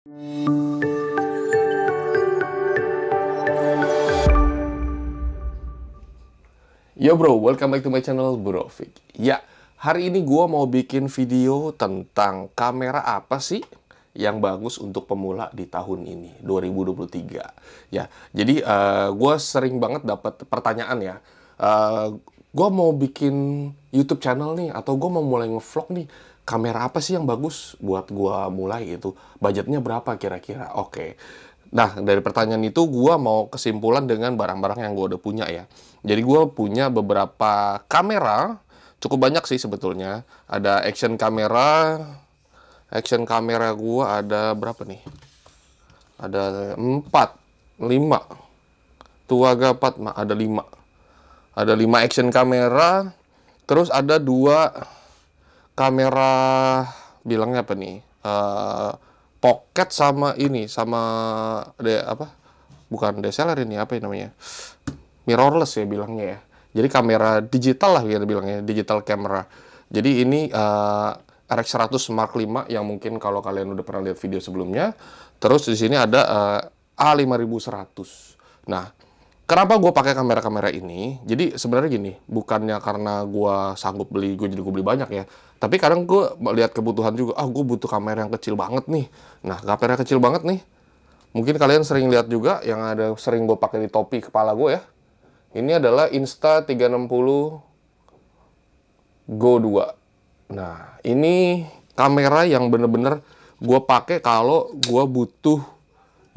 Yo bro, welcome back to my channel Bro Fik. Ya, hari ini gua mau bikin video tentang kamera apa sih yang bagus untuk pemula di tahun ini, 2023. Ya, jadi gua sering banget dapat pertanyaan ya. Gua mau bikin YouTube channel nih, atau gua mau mulai ngevlog nih. Kamera apa sih yang bagus buat gua mulai itu? Budgetnya berapa kira-kira? Oke. Nah, dari pertanyaan itu gue mau kesimpulan dengan barang-barang yang gue udah punya ya. Jadi gue punya beberapa kamera, cukup banyak sih sebetulnya. Ada action kamera gue ada berapa nih? Ada 4, 5. Tuaga 4, ada 5. Ada 5 action kamera, terus ada 2 kamera, bilangnya apa nih? Pocket sama ini, sama bukan DSLR ini, apa namanya, mirrorless ya bilangnya ya. Jadi kamera digital lah kita bilangnya, digital camera. Jadi ini RX100 Mark V yang mungkin kalau kalian udah pernah lihat video sebelumnya. Terus di sini ada A5100. Nah, kenapa gue pakai kamera-kamera ini? Jadi sebenarnya gini, bukannya karena gue sanggup beli, gue beli banyak ya. Tapi kadang gue lihat kebutuhan juga, gue butuh kamera yang kecil banget nih. Nah, kamera kecil banget nih. Mungkin kalian sering lihat juga, yang ada sering gue pakai di topi kepala gue ya. Ini adalah Insta360 Go 2. Nah, ini kamera yang bener-bener gue pakai kalau gue butuh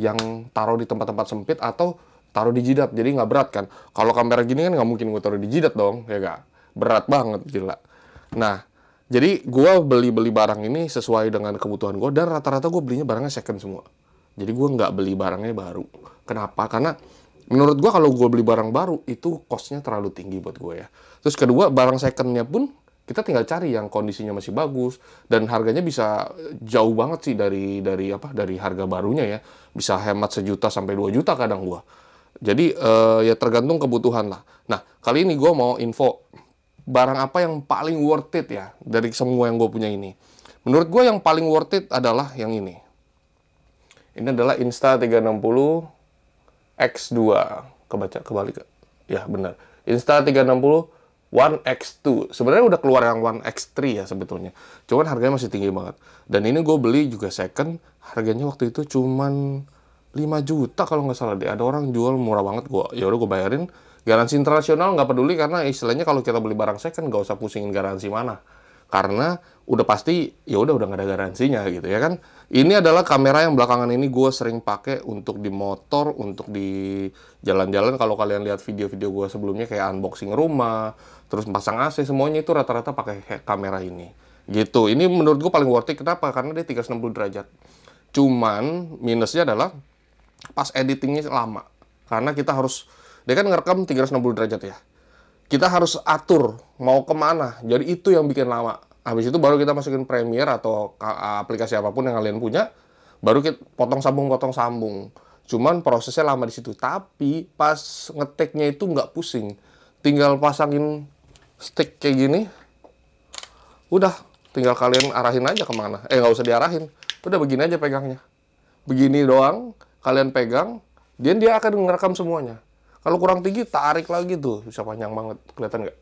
yang taruh di tempat-tempat sempit atau taruh di jidat, jadi nggak berat kan. Kalau kamera gini kan nggak mungkin gue taruh di jidat dong, ya gak? Berat banget, gila. Nah, jadi gue beli barang ini sesuai dengan kebutuhan gue, dan rata-rata gue belinya barangnya second semua. Jadi gue nggak beli barangnya baru. Kenapa? Karena menurut gue kalau gue beli barang baru, itu cost-nya terlalu tinggi buat gue ya. Terus kedua, barang second-nya pun kita tinggal cari yang kondisinya masih bagus, dan harganya bisa jauh banget sih dari harga barunya ya. Bisa hemat 1 juta sampai 2 juta kadang gue. Jadi ya tergantung kebutuhan lah. Nah, kali ini gue mau info barang apa yang paling worth it ya dari semua yang gue punya ini. Menurut gue yang paling worth it adalah yang ini. Ini adalah Insta360 X2. Kebalik. Ya, benar. Insta360 One X2. Sebenarnya udah keluar yang One X3 ya sebetulnya. Cuman harganya masih tinggi banget. Dan ini gue beli juga second. Harganya waktu itu cuman 5 juta kalau nggak salah deh. Ada orang jual murah banget, ya udah gue bayarin. Garansi internasional nggak peduli, karena istilahnya kalau kita beli barang second nggak usah pusingin garansi mana, karena udah pasti ya udah nggak ada garansinya gitu ya kan. Ini adalah kamera yang belakangan ini gue sering pakai untuk di motor, untuk di jalan-jalan. Kalau kalian lihat video-video gue sebelumnya kayak unboxing rumah, terus pasang AC, semuanya itu rata-rata pakai kamera ini gitu. Ini menurut gue paling worth it. Kenapa? Karena dia 360 derajat. Cuman minusnya adalah pas editingnya lama, karena kita harus, dia kan ngerekam 360 derajat ya, kita harus atur mau kemana, jadi itu yang bikin lama. Habis itu baru kita masukin Premiere atau aplikasi apapun yang kalian punya, baru kita potong sambung. Cuman prosesnya lama di situ. Tapi pas ngeteknya itu nggak pusing, tinggal pasangin stick kayak gini, udah tinggal kalian arahin aja kemana. Nggak usah diarahin, udah begini aja pegangnya, begini doang. Kalian pegang, dia akan ngerekam semuanya. Kalau kurang tinggi, tarik lagi tuh. Bisa panjang banget. Kelihatan nggak?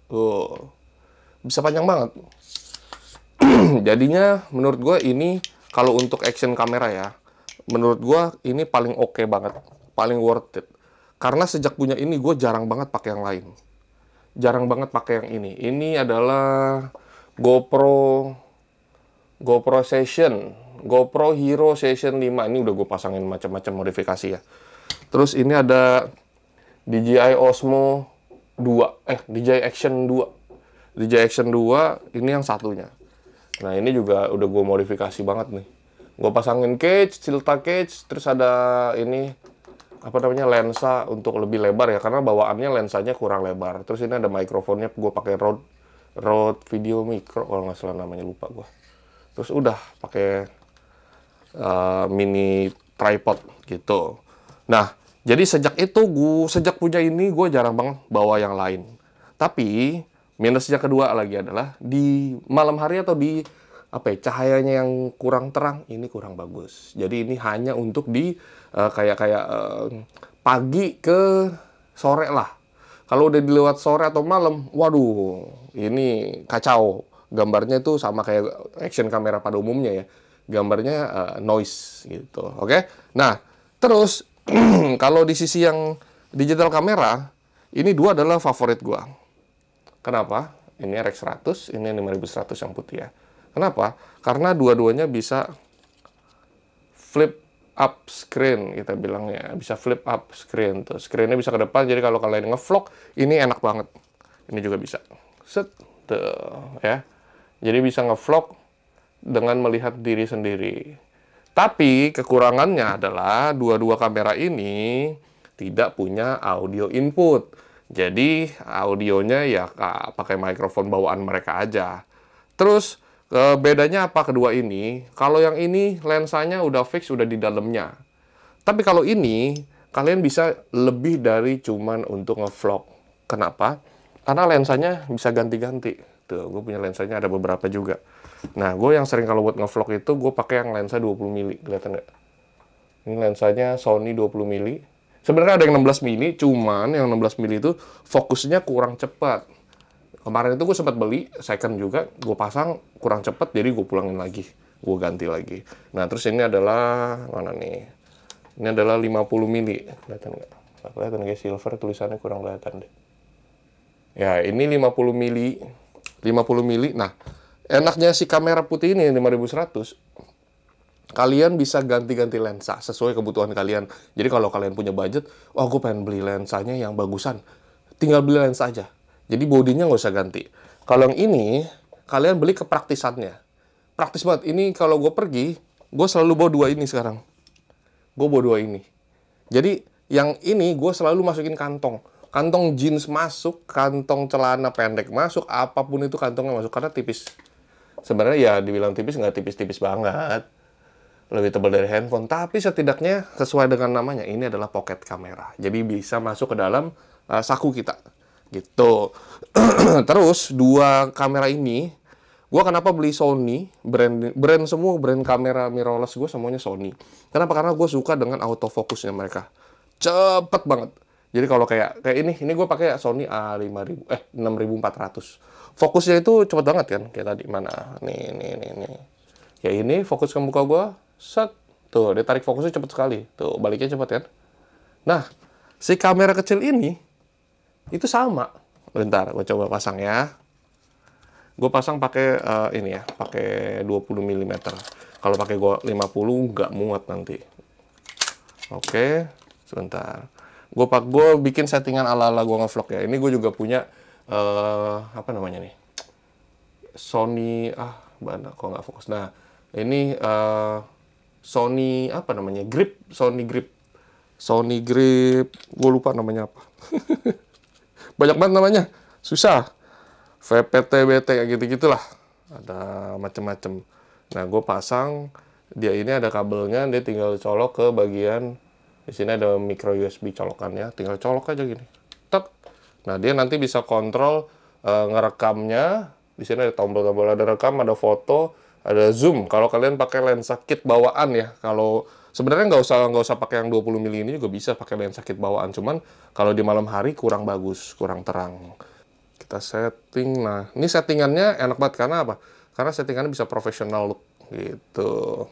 Bisa panjang banget. Jadinya, menurut gue ini, kalau untuk action kamera ya, menurut gue ini paling oke banget. Paling worth it. Karena sejak punya ini, gue jarang banget pakai yang lain. Jarang banget pakai yang ini. Ini adalah GoPro GoPro Hero Session 5. Ini udah gue pasangin macam-macam modifikasi ya. Terus ini ada DJI Osmo 2, DJI Action 2. DJI Action 2, ini yang satunya. Nah, ini juga udah gue modifikasi banget nih. Gue pasangin cage, Silta cage, terus ada ini, apa namanya, lensa untuk lebih lebar ya, karena bawaannya lensanya kurang lebar. Terus ini ada mikrofonnya, gue pakai Rode Video Micro, kalau nggak salah namanya, lupa gue. Terus udah pakai mini tripod gitu. Nah, jadi sejak punya ini gue jarang banget bawa yang lain. Tapi minusnya kedua lagi adalah di malam hari atau di apa ya, cahayanya yang kurang terang, ini kurang bagus. Jadi ini hanya untuk di pagi ke sore lah. Kalau udah dilewat sore atau malam, waduh, ini kacau. Gambarnya tuh sama kayak action kamera pada umumnya ya. Gambarnya noise gitu. Oke. Nah, terus kalau di sisi yang digital kamera, ini dua adalah favorit gua. Kenapa? Ini RX100, ini 5100 yang putih ya. Kenapa? Karena dua-duanya bisa flip up screen, kita bilangnya. Bisa flip up screen. Tuh, screen-nya bisa ke depan, jadi kalau kalian ngevlog, ini enak banget. Ini juga bisa. Set. Tuh, ya. Jadi bisa ngevlog dengan melihat diri sendiri. Tapi kekurangannya adalah dua-dua kamera ini tidak punya audio input. Jadi audionya ya pakai mikrofon bawaan mereka aja. Terus bedanya apa kedua ini? Kalau yang ini lensanya udah fix, udah di dalamnya. Tapi kalau ini kalian bisa lebih dari cuman untuk ngevlog. Kenapa? Karena lensanya bisa ganti-ganti. Tuh, gue punya lensanya ada beberapa juga. Nah, gue yang sering kalau buat ngevlog itu gue pakai yang lensa 20 mili, kelihatan nggak? Ini lensanya Sony 20 mili. Sebenarnya ada yang 16 mili, cuman yang 16 mili itu fokusnya kurang cepat. Kemarin itu gue sempat beli second juga, gue pasang kurang cepat, jadi gue pulangin lagi, gue ganti lagi. Nah, terus ini adalah mana nih? Ini adalah 50 mili, kelihatan nggak? Nggak kelihatan guys, silver tulisannya kurang kelihatan deh. Ya, ini 50 mili, 50 mili. Nah, enaknya si kamera putih ini 5100, kalian bisa ganti-ganti lensa sesuai kebutuhan kalian. Jadi kalau kalian punya budget, oh gue pengen beli lensanya yang bagusan, tinggal beli lensa aja. Jadi bodinya nggak usah ganti. Kalau yang ini, kalian beli kepraktisannya. Praktis banget. Ini kalau gue pergi, gue selalu bawa dua ini sekarang. Gue bawa dua ini. Jadi yang ini gue selalu masukin kantong. Kantong jeans masuk, kantong celana pendek masuk, apapun itu kantongnya masuk. Karena tipis. Sebenarnya ya dibilang tipis, nggak tipis-tipis banget. Lebih tebal dari handphone, tapi setidaknya sesuai dengan namanya, ini adalah pocket kamera. Jadi bisa masuk ke dalam saku kita. Gitu. Terus, dua kamera ini, gue kenapa beli Sony, brand semua, brand kamera mirrorless gue semuanya Sony. Kenapa? Karena gue suka dengan autofocusnya mereka. Cepet banget. Jadi kalau kayak ini gue pakai Sony A5000, 6400. Fokusnya itu cepet banget kan, kayak tadi mana, nih. Ya ini fokus ke muka gue, set, tuh dia tarik fokusnya cepet sekali, tuh baliknya cepet kan. Nah, si kamera kecil ini itu sama. Bentar, gue coba pasang ya. Gue pasang pakai ini ya, pakai 20 mm. Kalau pakai gue 50 nggak muat nanti. Oke, sebentar. Gue bikin settingan ala-ala gue ngevlog ya. Ini gue juga punya apa namanya nih? Sony mana kok nggak fokus. Nah, ini Sony apa namanya? Sony Grip. Gue lupa namanya apa. Banyak banget namanya. Susah. VPT-BT kayak gitu-gitulah. Ada macem-macem. Nah, gue pasang, dia ini ada kabelnya, dia tinggal colok ke bagian, di sini ada micro USB colokannya, tinggal colok aja gini. Tek. Nah, dia nanti bisa kontrol ngerekamnya. Di sini ada tombol-tombol, ada rekam, ada foto, ada zoom. Kalau kalian pakai lensa kit bawaan ya, kalau sebenarnya nggak usah pakai yang 20 mili ini juga bisa pakai lensa kit bawaan. Cuman kalau di malam hari kurang bagus, kurang terang. Kita setting. Nah, ini settingannya enak banget karena apa? Karena settingannya bisa profesional look gitu.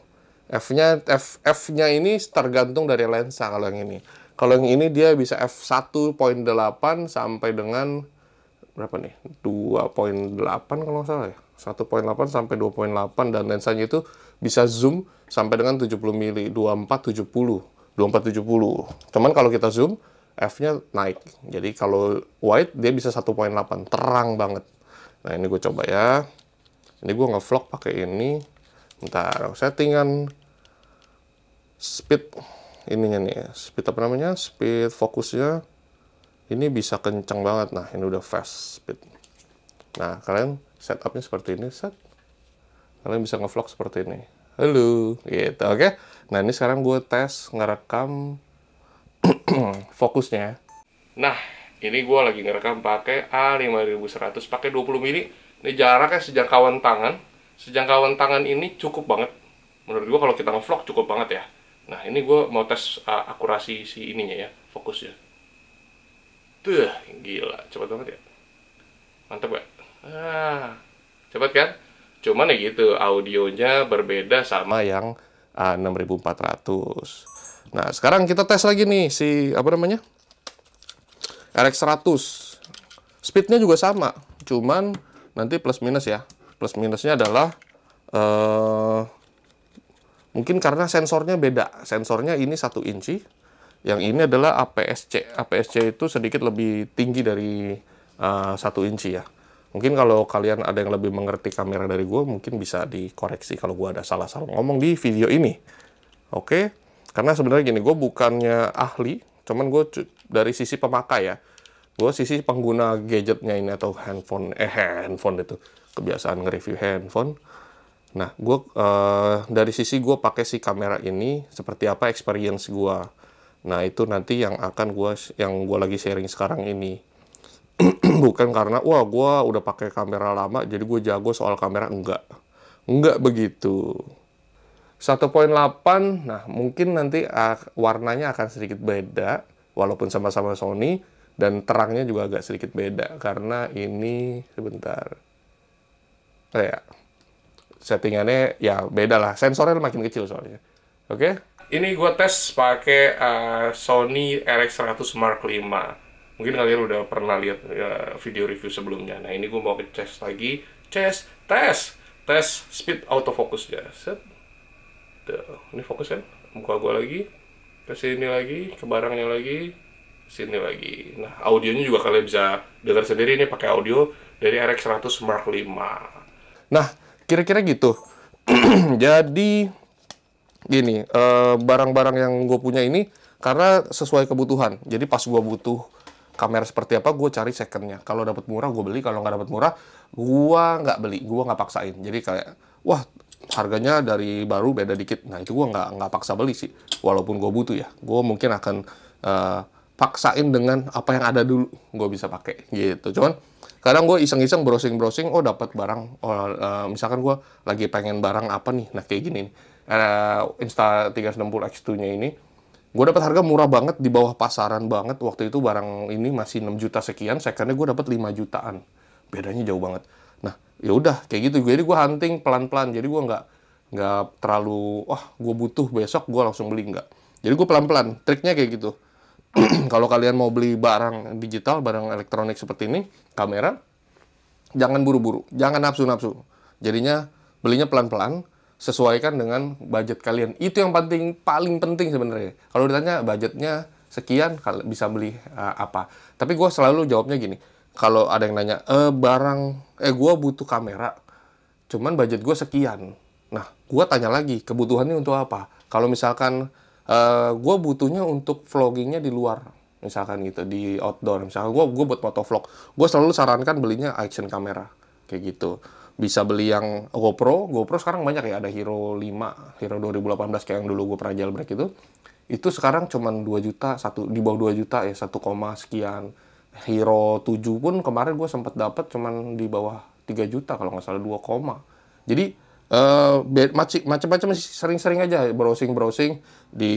F-nya ini tergantung dari lensa kalau yang ini. Kalau yang ini dia bisa f1.8 sampai dengan berapa nih? 2.8 kalau nggak salah ya. 1.8 sampai 2.8 dan lensanya itu bisa zoom sampai dengan 70 mili, 2470. Cuman kalau kita zoom, f-nya naik. Jadi kalau wide dia bisa 1.8, terang banget. Nah, ini gue coba ya. Ini gue nge-vlog pakai ini. Bentar, settingan speed ininya nih. Speed apa namanya? Speed fokusnya. Ini bisa kencang banget. Nah, ini udah fast speed. Nah, kalian setupnya seperti ini, set. Kalian bisa nge-vlog seperti ini. Halo, gitu, oke? Nah, ini sekarang gue tes ngerekam fokusnya. Nah, ini gue lagi ngerekam pakai A5100, pakai 20 mili. Ini jaraknya sejangkauan tangan. Sejangkauan tangan ini cukup banget. Menurut gue kalau kita ngevlog cukup banget ya. Nah, ini gue mau tes akurasi si ininya ya, fokusnya. Tuh, gila, cepet banget ya. Mantep gak? Cepet kan? Cuman ya gitu, audionya berbeda sama yang 6400. Nah, sekarang kita tes lagi nih si apa namanya? RX100. Speednya juga sama, cuman nanti plus minus ya. Plus minusnya adalah mungkin karena sensornya beda. Sensornya ini 1 inci, yang ini adalah APS-C. APS-C itu sedikit lebih tinggi dari 1 inci ya. Mungkin kalau kalian ada yang lebih mengerti kamera dari gue, mungkin bisa dikoreksi kalau gue ada salah-salah ngomong di video ini. Oke? Karena sebenarnya gini, gue bukannya ahli, cuman gue dari sisi pemakai ya. Gue sisi pengguna gadgetnya ini atau handphone itu. Kebiasaan nge-review handphone. Nah, gue dari sisi gue pakai si kamera ini, seperti apa experience gue. Nah, itu nanti yang akan gue lagi sharing sekarang ini. Bukan karena wah gue udah pakai kamera lama jadi gue jago soal kamera, enggak begitu. 1.8, nah mungkin nanti warnanya akan sedikit beda walaupun sama-sama Sony, dan terangnya juga agak sedikit beda karena ini sebentar kayak settingannya ya beda lah, sensornya makin kecil soalnya. Oke? Ini gue tes pakai Sony RX100 Mark V. Mungkin kalian udah pernah lihat video review sebelumnya. Nah, ini gue mau tes lagi. Tes speed autofocusnya. Set. Tuh, ini fokus kan? Muka gue lagi. Ke sini lagi, ke barangnya lagi, sini lagi. Nah, audionya juga kalian bisa dengar sendiri, ini pakai audio dari RX100 Mark V. Nah, kira-kira gitu. Jadi gini, barang-barang yang gue punya ini karena sesuai kebutuhan. Jadi pas gue butuh kamera seperti apa, gue cari secondnya. Kalau dapat murah, gue beli. Kalau nggak dapat murah, gue nggak beli. Gue nggak paksain. Jadi kayak, wah harganya dari baru beda dikit. Nah itu gue nggak paksa beli sih. Walaupun gue butuh ya. Gue mungkin akan paksain dengan apa yang ada dulu. Gue bisa pakai gitu. Cuman kadang gue iseng-iseng browsing-browsing, oh dapat barang. Misalkan gue lagi pengen barang apa nih. Nah kayak gini nih. Insta360 X2-nya ini. Gue dapat harga murah banget, di bawah pasaran banget. Waktu itu barang ini masih 6 juta sekian, secondnya gue dapat 5 jutaan. Bedanya jauh banget. Nah, ya udah kayak gitu. Jadi gue hunting pelan-pelan. Jadi gue nggak terlalu, wah gue butuh besok gue langsung beli, nggak. Jadi gue pelan-pelan. Triknya kayak gitu. Kalau kalian mau beli barang digital, barang elektronik seperti ini, kamera, jangan buru-buru, jangan nafsu-nafsu. Jadinya belinya pelan-pelan, sesuaikan dengan budget kalian. Itu yang paling penting sebenarnya. Kalau ditanya budgetnya sekian, bisa beli apa. Tapi gue selalu jawabnya gini. Kalau ada yang nanya, gue butuh kamera, cuman budget gue sekian. Nah, gue tanya lagi, kebutuhannya untuk apa? Kalau misalkan gue butuhnya untuk vloggingnya di luar, misalkan gitu, di outdoor. Misalkan gue buat motovlog, gue selalu sarankan belinya action kamera, kayak gitu. Bisa beli yang GoPro sekarang banyak ya, ada Hero 5, Hero 2018 kayak yang dulu gue pernah jailbreak itu sekarang cuman 2 juta, di bawah 2 juta ya, 1, sekian. Hero 7 pun kemarin gue sempat dapat cuman di bawah 3 juta kalau nggak salah, 2, jadi macam-macam, sering-sering aja browsing di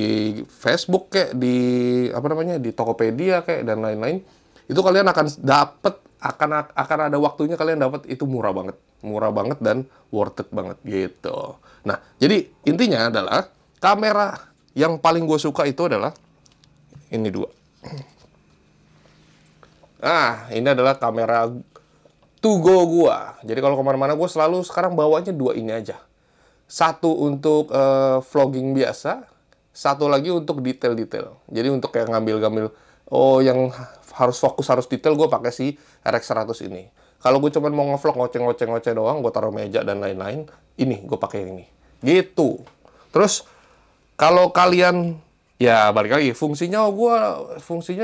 Facebook kayak di apa namanya, di Tokopedia kayak dan lain-lain. Itu kalian akan dapat, akan ada waktunya kalian dapat itu murah banget dan worth it banget gitu. Nah, jadi intinya adalah kamera yang paling gue suka itu adalah ini dua. Ini adalah kamera to go gua. Jadi kalau kemana-mana gue selalu sekarang bawanya dua ini aja. Satu untuk vlogging biasa, satu lagi untuk detail-detail. Jadi untuk kayak ngambil-ngambil, yang harus fokus, harus detail, gue pakai si RX100 ini. Kalau gue cuma mau ngevlog ngoceh doang, gue taruh meja dan lain-lain, ini gue pakai yang ini. Gitu. Terus kalau kalian, ya balik lagi, fungsinya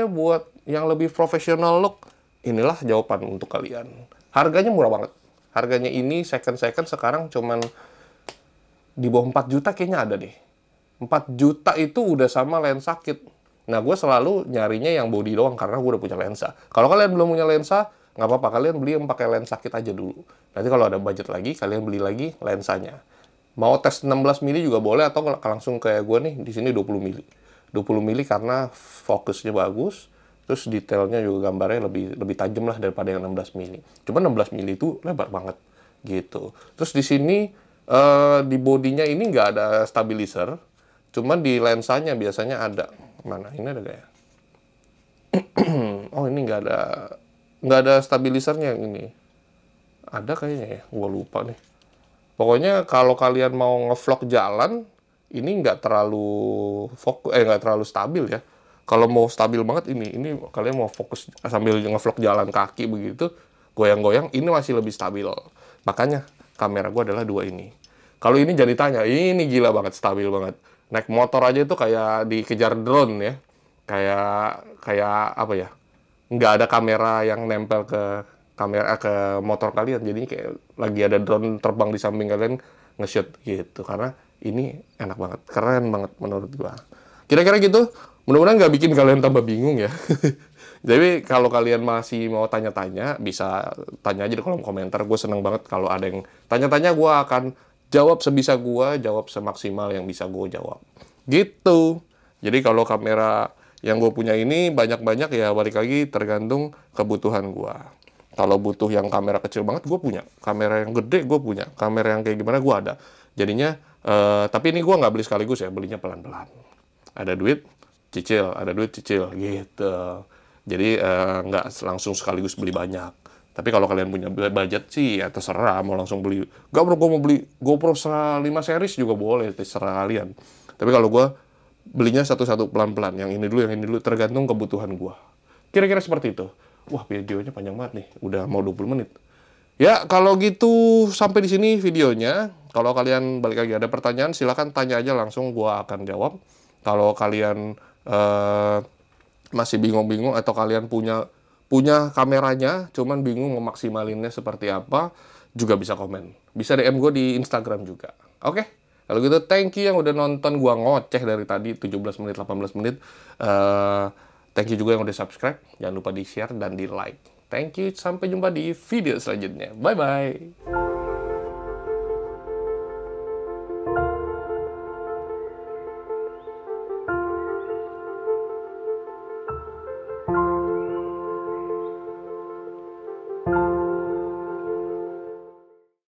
buat yang lebih profesional look, inilah jawaban untuk kalian. Harganya murah banget. Harganya ini second sekarang cuman di bawah 4 juta kayaknya ada deh. 4 juta itu udah sama lensa kit. Nah, gue selalu nyarinya yang body doang karena gue udah punya lensa. Kalau kalian belum punya lensa, nggak apa-apa, kalian beli yang pakai lensa kit aja dulu. Nanti kalau ada budget lagi, kalian beli lagi lensanya. Mau tes 16 mili juga boleh, atau langsung kayak gue nih, di sini 20 mili. 20 mili karena fokusnya bagus, terus detailnya juga gambarnya lebih tajam lah daripada yang 16 mili. Cuma 16 mili itu lebar banget gitu. Terus di sini di bodinya ini nggak ada stabilizer, cuman di lensanya biasanya ada. Mana? Ini ada gak ya? Oh, ini nggak ada stabilizernya yang ini. Ada kayaknya ya, gua lupa nih. Pokoknya kalau kalian mau ngevlog jalan, ini nggak terlalu stabil ya. Kalau mau stabil banget ini kalian mau fokus sambil ngevlog jalan kaki begitu, goyang-goyang, ini masih lebih stabil. Makanya kamera gua adalah dua ini. Kalau ini jadi tanya, ini gila banget, stabil banget. Naik motor aja itu kayak dikejar drone ya. Kayak apa ya? Nggak ada kamera yang nempel ke motor kalian, jadi kayak lagi ada drone terbang di samping kalian nge-shoot gitu. Karena ini enak banget, keren banget menurut gua. Kira-kira gitu, mudah-mudahan nggak bikin kalian tambah bingung ya. Jadi kalau kalian masih mau tanya-tanya, bisa tanya aja di kolom komentar. Gue seneng banget kalau ada yang tanya-tanya, gue akan jawab sebisa gue, jawab semaksimal yang bisa gue jawab. Gitu. Jadi kalau kamera yang gue punya ini banyak-banyak ya, balik lagi tergantung kebutuhan gue. Kalau butuh yang kamera kecil banget, gue punya. Kamera yang gede, gue punya. Kamera yang kayak gimana, gue ada. Jadinya, tapi ini gue nggak beli sekaligus ya, belinya pelan-pelan. Ada duit, cicil. Ada duit, cicil. Gitu. Jadi, nggak langsung sekaligus beli banyak. Tapi kalau kalian punya budget sih, ya terserah. Mau langsung beli. Gak bro, gue mau beli GoPro 5 series juga boleh. Terserah kalian. Tapi kalau gue belinya satu-satu pelan-pelan. Yang ini dulu. Tergantung kebutuhan gue. Kira-kira seperti itu. Wah, videonya panjang banget nih. Udah mau 20 menit. Ya, kalau gitu sampai di sini videonya. Kalau kalian balik lagi ada pertanyaan, silakan tanya aja langsung, gua akan jawab. Kalau kalian masih bingung-bingung atau kalian punya kameranya, cuman bingung memaksimalinnya seperti apa, juga bisa komen. Bisa DM gue di Instagram juga. Oke? Kalau gitu, thank you yang udah nonton gua ngoceh dari tadi 17 menit, 18 menit. Thank you juga yang udah subscribe. Jangan lupa di-share dan di-like. Thank you. Sampai jumpa di video selanjutnya. Bye-bye.